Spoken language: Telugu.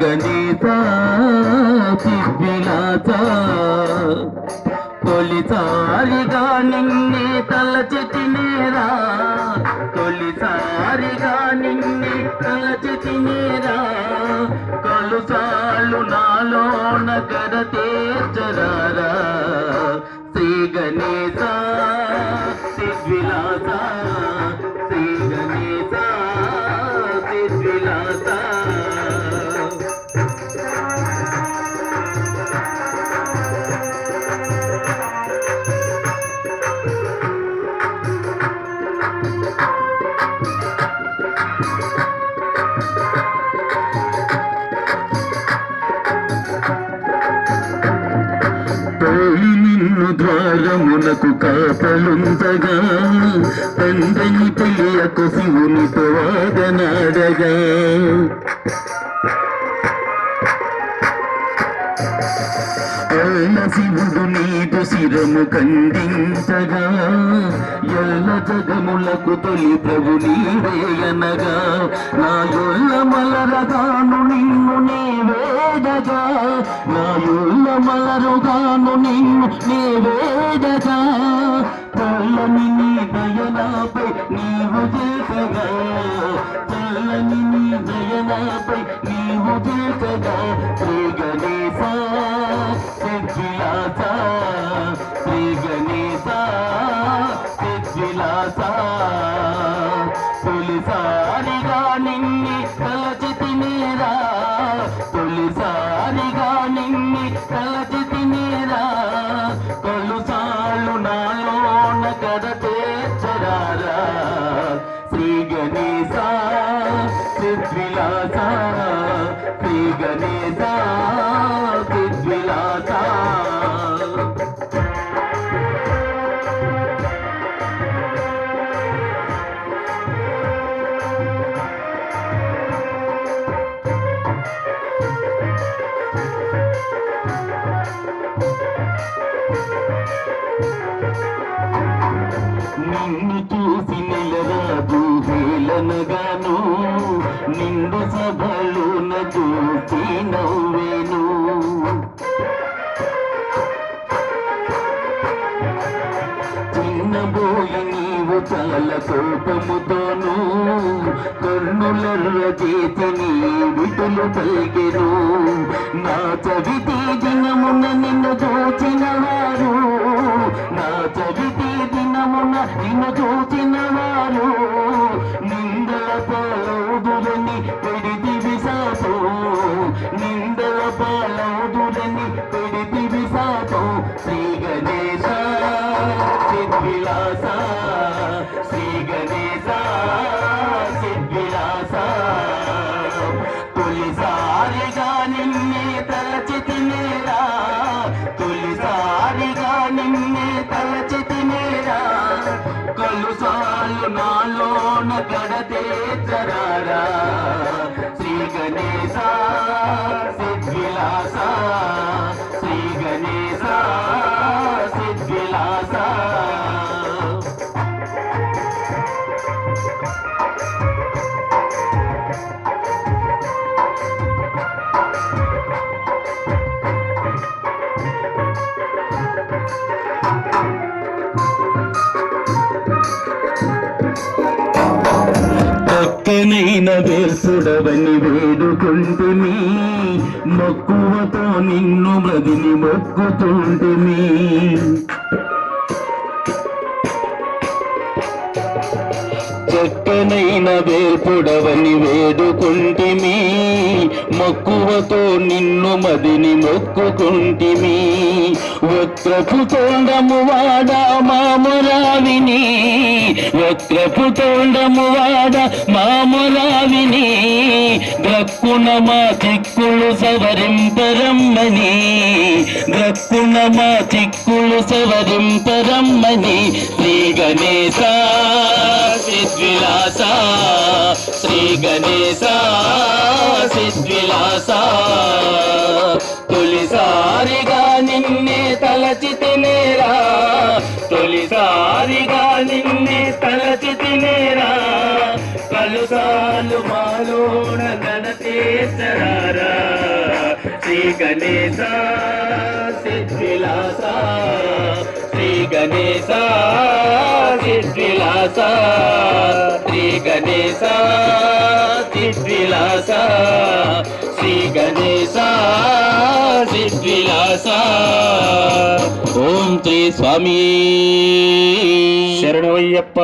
గణేశ చిద్విలాస తొలిసారిగా నిన్నే తలచితినేరా తొలిసారిగా నిన్నే తలచితినేరా కలుసాలు నాలోన కడతేర్చరారా శ్రీ గణేశ చిద్విలాస శ్రీ గణేశ చిద్విలాస నిన్ను ద్వారమునకు కాపలుంచగా తండ్రిని తెలియకు శివునితో వాదనాడగా శివుడు నీకు శిరము ఖండించగా ఎల్ల జగములకు తొలి ప్రభు నీవేయనగా నా యొల్ల మలరగాను నిన్ను నే వేదగా నా యొల్ల మలరుగాను నిన్ను నే వేదగా చల్లని నీ దయనాపై నీవు చేసగా చల్లని నీ దయనాపై నీవు చేసగా శ్రీ గణేశ చిద్విలాస శ్రీ గణేశ చిద్విలాస తొలిసారిగా నిన్ను తలచితినేరా తొలిసారిగా నిన్ను తలచితినేరా కలుసాలు నాలోన కడతేర్చరారా శ్రీ గణేశ చిద్విలాస శ్రీ గణేశ చిద్విలాస నిన్ను చూసి నిలరాదు హేళనగాను నిండు సభలోన చూసి నవ్వేను చిన్నబోయి నీవు చాలా కోపముతోను కన్నులర్ర చేసి నీ విటులు పలికెను నా చవితి దినమున నిన్ను చూచిన వారు నా చవితి దినమున నిన్ను చూచిన వారు నిందల పాలవుదురని పెడితివి శాపం నిందల పాలవుదురని పెడితివి శాపం శ్రీ గణేశ చిద్విలాస శ్రీ గణేశ చిద్విలాస తొలిసారిగా నిన్నే తలచితినేరా తొలిసారిగా నిన్నే తలచితినేరా కలుసాలు నాలోన కడతేర్చరారా శ్రీ గణేశ చిద్విలాస శ్రీ గణేశ చిద్విలాస పక్కనైన వేల్పుడవని వేడుకుంటుని మక్కువతో నిన్ను మదిని మొక్కుతుంటిని చక్కనైన వేల్పుడవని వేడుకుంటిమి మక్కువతో నిన్ను మదిని మొక్కుకుంటిమి వక్రపు తోండము వాడ మామురావిని వక్రపు తోండము వాడ మామురావిని గ్రక్కున మా చిక్కులు సవరింపరమ్మని గ్రక్కున మా చిక్కులు సవరింపరమ్మని శ్రీ గణేశ చిద్విలాస శ్రీ గణేశ చిద్విలాస తొలిసారిగా నిన్నే తలచితినేరా తొలిసారిగా నిన్నే తలచితినేరా కలుసాలు మాలోన గణతేర్చరారా గణేశ సిద్ధిలాస శ్రీ గణేశ సిద్ధిలాస శ్రీ గణేశ సిద్ధిలాస శ్రీ గణేశ సిద్ధిలాస ఓం శ్రీ స్వామి శరణమయ్యప్ప.